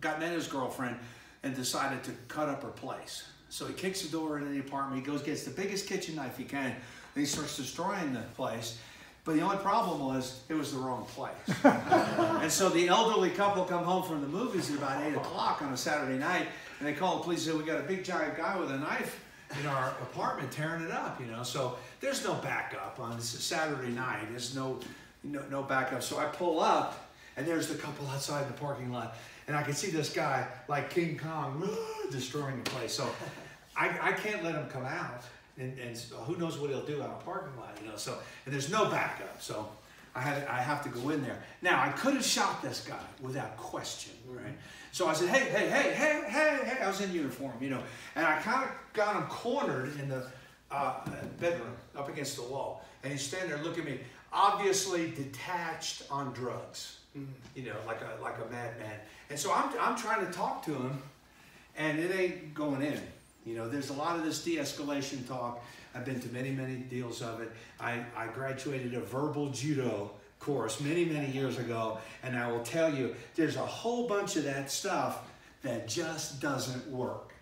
got met his girlfriend and decided to cut up her place. So he kicks the door into the apartment. He goes, gets the biggest kitchen knife he can, and he starts destroying the place. But the only problem was it was the wrong place. And so the elderly couple come home from the movies at about 8 o'clock on a Saturday night, and they call the police and say, we got a big giant guy with a knife in our apartment tearing it up, you know. So there's no backup on this Saturday night. There's no backup. So I pull up, and there's the couple outside the parking lot, and I can see this guy like King Kong destroying the place. So I can't let him come out. And so who knows what he'll do out of a parking lot, you know? So, and there's no backup, so I have to go in there. Now, I could have shot this guy without question, right? So I said, hey, I was in uniform, you know, and I kind of got him cornered in the bedroom up against the wall, and he's standing there looking at me, obviously detached on drugs, you know, like a madman. And so I'm trying to talk to him, and it ain't going in. You know, there's a lot of this de-escalation talk. I've been to many, many deals of it. I graduated a verbal judo course many, many years ago, and I will tell you, there's a whole bunch of that stuff that just doesn't work.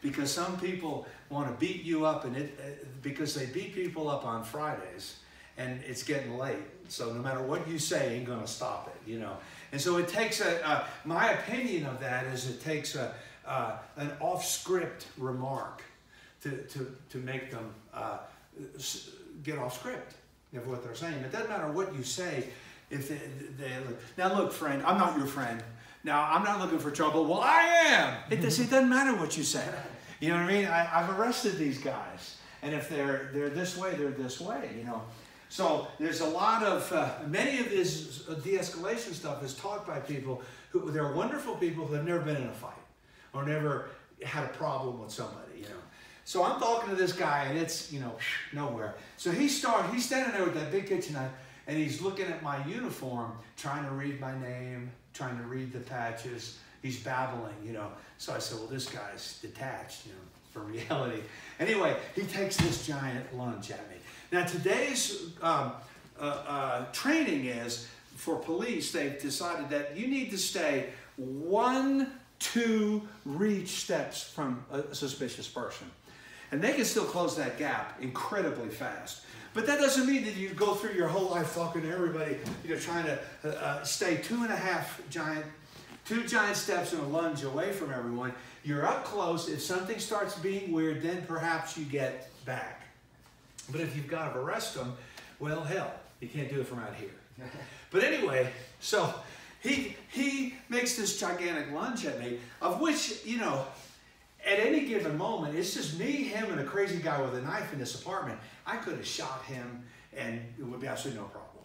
Because some people want to beat you up, and because they beat people up on Fridays, and it's getting late. So no matter what you say, ain't gonna stop it, you know. And so it takes my opinion of that is it takes an off-script remark to make them get off script of what they're saying. It doesn't matter what you say. If now look, friend, I'm not your friend. Now, I'm not looking for trouble. Well, I am. It doesn't matter what you say. You know what I mean? I've arrested these guys. And if they're this way, they're this way, you know. So there's a lot of, many of this de-escalation stuff is taught by people who, they're wonderful people who have never been in a fight or never had a problem with somebody, you know. So I'm talking to this guy, and it's, you know, nowhere. So he's standing there with that big kitchen knife, and he's looking at my uniform, trying to read my name, trying to read the patches. He's babbling, you know. So I said, well, this guy's detached, you know, from reality. Anyway, he takes this giant lunge at me. Now, today's training is, for police, they've decided that you need to stay 1-2 reach steps from a suspicious person. And they can still close that gap incredibly fast. But that doesn't mean that you go through your whole life talking to everybody, you know, trying to stay 2 giant steps in a lunge away from everyone. You're up close. If something starts being weird, then perhaps you get back. But if you've got to arrest them, well, hell, you can't do it from out here. But anyway, so he makes this gigantic lunge at me, of which, you know, at any given moment, it's just me, him, and a crazy guy with a knife in this apartment. I could have shot him, and it would be absolutely no problem.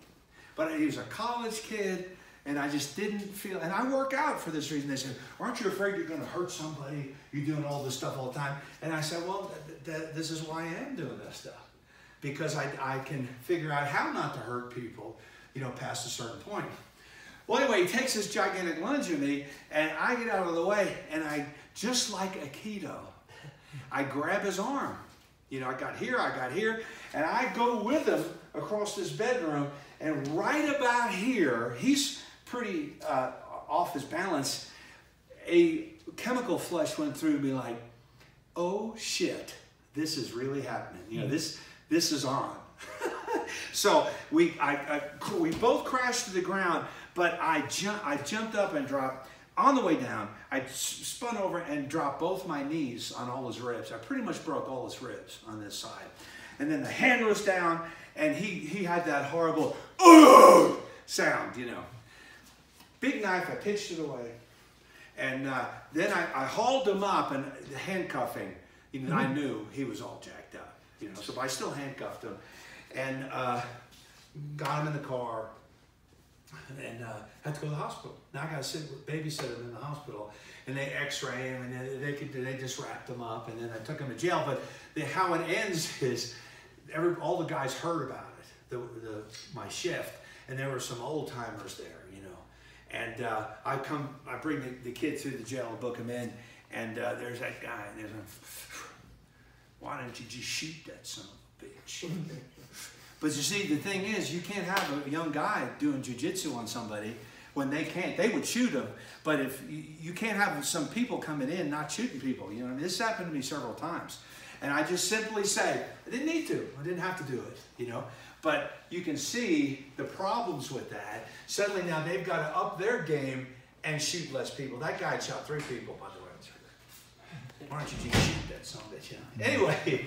But he was a college kid, and I just didn't feel, and I work out for this reason. They said, aren't you afraid you're going to hurt somebody? You're doing all this stuff all the time. And I said, well, this is why I am doing this stuff. Because I can figure out how not to hurt people, you know, past a certain point. Well, anyway, he takes this gigantic lunge at me, and I get out of the way, and I, just like Aikido, I grab his arm. You know, I got here, and I go with him across this bedroom, and right about here, he's pretty off his balance. A chemical flush went through me like, oh shit, this is really happening. You know, this is on. So we both crashed to the ground, but I jumped up and dropped. On the way down, I spun over and dropped both my knees on all his ribs. I pretty much broke all his ribs on this side. And then the hand was down, and he had that horrible sound, you know. Big knife, I pitched it away. And then I hauled him up, and the handcuffing, you know, I knew he was all jacked up, you know. So I still handcuffed him and got him in the car. And had to go to the hospital. Now I got to babysit him in the hospital, and they X-ray him, and they just wrapped him up, and then I took him to jail. But how it ends is, all the guys heard about it, my shift, and there were some old timers there, you know. And I bring the kid through the jail and book him in, and there's that guy, and there's why don't you just shoot that son of a bitch? But you see, the thing is, you can't have a young guy doing jiu-jitsu on somebody when they can't. They would shoot them, but if you can't have some people coming in not shooting people. You know, I mean, this happened to me several times. And I just simply say, I didn't need to. I didn't have to do it, you know. But you can see the problems with that. Suddenly now they've got to up their game and shoot less people. That guy shot 3 people, by the way. Why don't you just shoot that son of a bitch? Anyway.